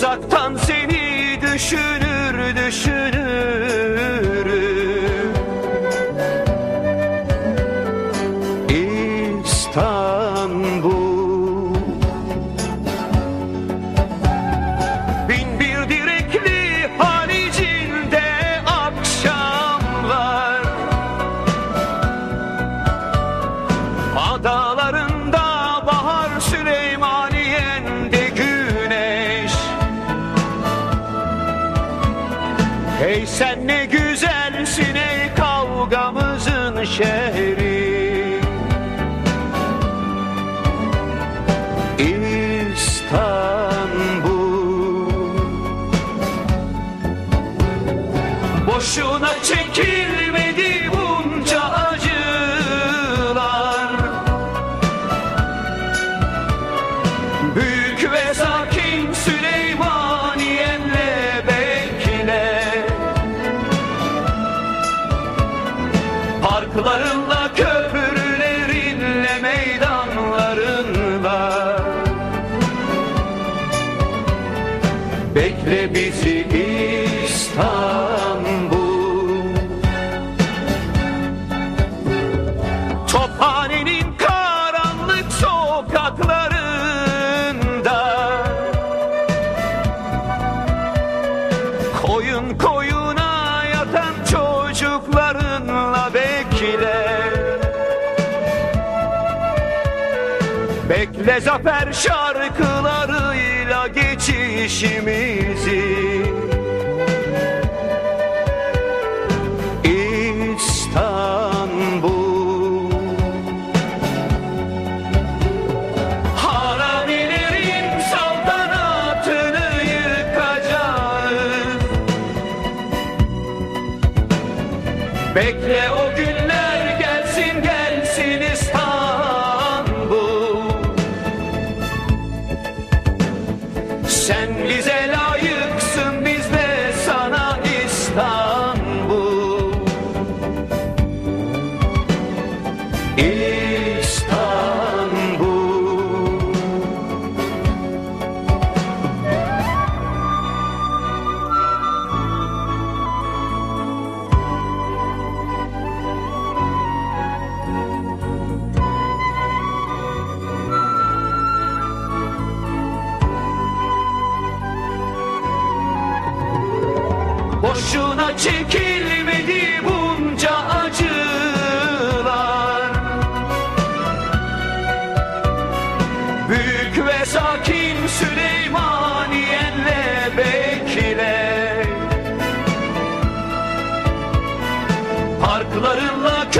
Uzaktan seni düşünür düşünürüm. İstanbul, bin bir direkli haricinde akşamlar, adalarında bahar, Süleymaniye'nde güneş. Hey sen ne güzelsin ey kavgamızın şehri. İstanbul, boşuna çekilmedi bunca acılar. Büyük ve sakin Süleymaniye'nle bekle. Parklarınla, köprülerinle, meydanlarınla bekle bizi İstanbul. Tophane'nin karanlık sokaklarında koyun koyuna yatan çocuklarınla bekle. Bekle zafer şarkılarıyla geçişimizi. İstanbul, haramilerin saltanatını yıkacağız. Bekle o günler gelsin gelsin İstanbul. Sen bize layıksın, biz de sana İstanbul. İstanbul, boşuna çekilmedi bunca acılar. Büyük ve sakin Süleymaniye'nle bekle. Parklarınla,